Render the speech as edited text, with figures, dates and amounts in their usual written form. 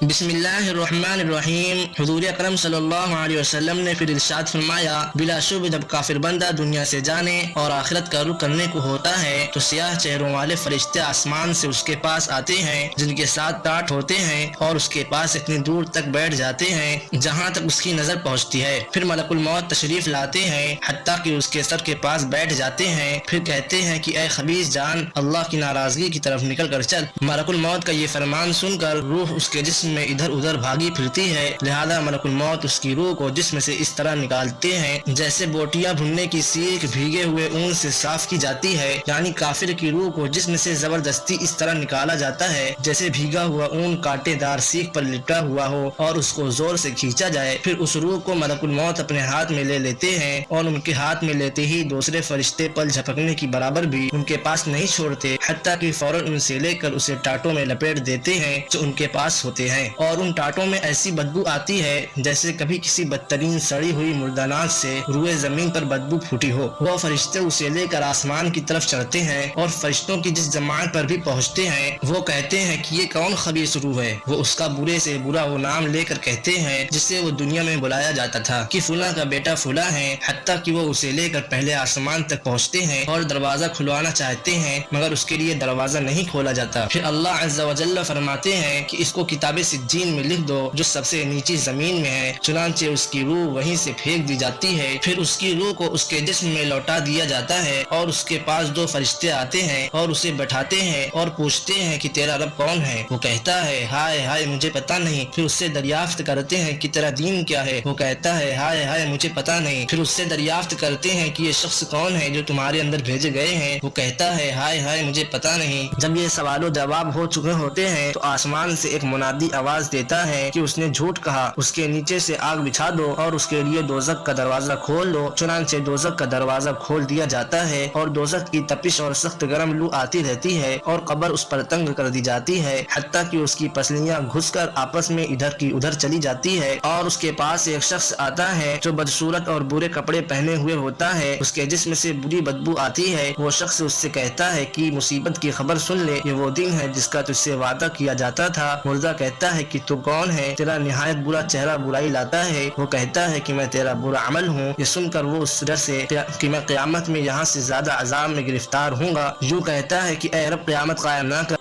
بسم اللہ الرحمن الرحیم۔ حضور اکرم صلی اللہ علیہ وسلم نے پھر ارشاد فرمایا، بلا شبہ جب کافر بندہ دنیا سے جانے اور آخرت کا رخ کرنے کو ہوتا ہے تو سیاہ چہروں والے فرشتے آسمان سے اس کے پاس آتے ہیں جن کے ساتھ ٹاٹ ہوتے ہیں اور اس کے پاس اتنی دور تک بیٹھ جاتے ہیں جہاں تک اس کی نظر پہنچتی ہے۔ پھر ملک الموت تشریف لاتے ہیں حتیٰ کہ اس کے سر کے پاس بیٹھ جاتے ہیں، پھر کہتے ہیں کہ اے خبیث جان، اللہ کی ناراضگی کی طرف نکل کر چل۔ ملک الموت کا یہ فرمان سن کر روح اس کے جسم میں ادھر ادھر بھاگی پھرتی ہے، لہذا ملک الموت اس کی روح کو جسم سے اس طرح نکالتے ہیں جیسے بوٹیاں بھننے کی سیخ بھیگے ہوئے اون سے صاف کی جاتی ہے، یعنی کافر کی روح کو جسم سے زبردستی اس طرح نکالا جاتا ہے جیسے بھیگا ہوا اون کانٹے دار سیخ پر لپٹا ہوا ہو اور اس کو زور سے کھینچا جائے۔ پھر اس روح کو ملک الموت اپنے ہاتھ میں لے لیتے ہیں اور ان کے ہاتھ میں لیتے ہی دوسرے فرشتے پل جھپکنے کی برابر بھی ان کے پاس نہیں چھوڑتے، حتیٰ کہ فوراً ان سے لے کر اسے ٹاٹوں میں لپیٹ دیتے ہیں جو ان کے پاس ہوتے ہیں، اور ان ٹاٹوں میں ایسی بدبو آتی ہے جیسے کبھی کسی بدترین سڑی ہوئی مردانات سے روئے زمین پر بدبو پھوٹی ہو۔ وہ فرشتے اسے لے کر آسمان کی طرف چڑھتے ہیں اور فرشتوں کی جس جماعت پر بھی پہنچتے ہیں وہ کہتے ہیں کہ یہ کون خبیث روح ہے۔ وہ اس کا برے سے برا وہ نام لے کر کہتے ہیں جسے وہ دنیا میں بلایا جاتا تھا کہ فلاں کا بیٹا فلاں ہے، حتیٰ کہ وہ اسے لے کر پہلے آسمان تک پہنچتے ہیں اور دروازہ کھلوانا چاہتے ہیں مگر اس کے لیے دروازہ نہیں کھولا جاتا۔ پھر اللہ عز و جل فرماتے ہیں کہ اس کو کتاب سجین میں لکھ دو جو سب سے نیچی زمین میں ہے، چنانچہ اس کی روح وہیں سے پھینک دی جاتی ہے۔ پھر اس کی روح کو اس کے جسم میں لوٹا دیا جاتا ہے اور اس کے پاس دو فرشتے آتے ہیں اور اسے بٹھاتے ہیں اور پوچھتے ہیں کہ تیرا رب کون ہے؟ وہ کہتا ہے ہائے ہائے مجھے پتا نہیں۔ پھر اس سے دریافت کرتے ہیں کہ تیرا دین کیا ہے؟ وہ کہتا ہے ہائے ہائے مجھے پتا نہیں۔ پھر اس سے دریافت کرتے ہیں کہ یہ شخص کون ہے جو تمہارے اندر بھیجے گئے ہیں؟ وہ کہتا ہے ہائے ہائے مجھے پتا نہیں۔ جب یہ سوال و جواب ہو چکے ہوتے ہیں تو آسمان سے ایک منادی آواز دیتا ہے کہ اس نے جھوٹ کہا، اس کے نیچے سے آگ بچھا دو اور اس کے لیے دوزخ کا دروازہ کھول دو۔ چنانچہ دوزخ کا دروازہ کھول دیا جاتا ہے اور دوزخ کی تپش اور سخت گرم لو آتی رہتی ہے اور قبر اس پر تنگ کر دی جاتی ہے حتیٰ کہ اس کی پسلیاں گھس کر آپس میں ادھر کی ادھر چلی جاتی ہے، اور اس کے پاس ایک شخص آتا ہے جو بدصورت اور برے کپڑے پہنے ہوئے ہوتا ہے، اس کے جسم سے بری بدبو آتی ہے۔ وہ شخص اس سے کہتا ہے کہ مصیبت کی خبر سن لے، یہ وہ دن ہے جس کا تجھ سے وعدہ کیا جاتا تھا۔ مردہ کہتا ہے کہ تو کون ہے؟ تیرا نہایت برا چہرہ برائی لاتا ہے۔ وہ کہتا ہے کہ میں تیرا برا عمل ہوں۔ یہ سن کر وہ اس ڈر سے کہ میں قیامت میں یہاں سے زیادہ عذاب میں گرفتار ہوں گا یوں کہتا ہے کہ اے رب قیامت قائم نہ کر۔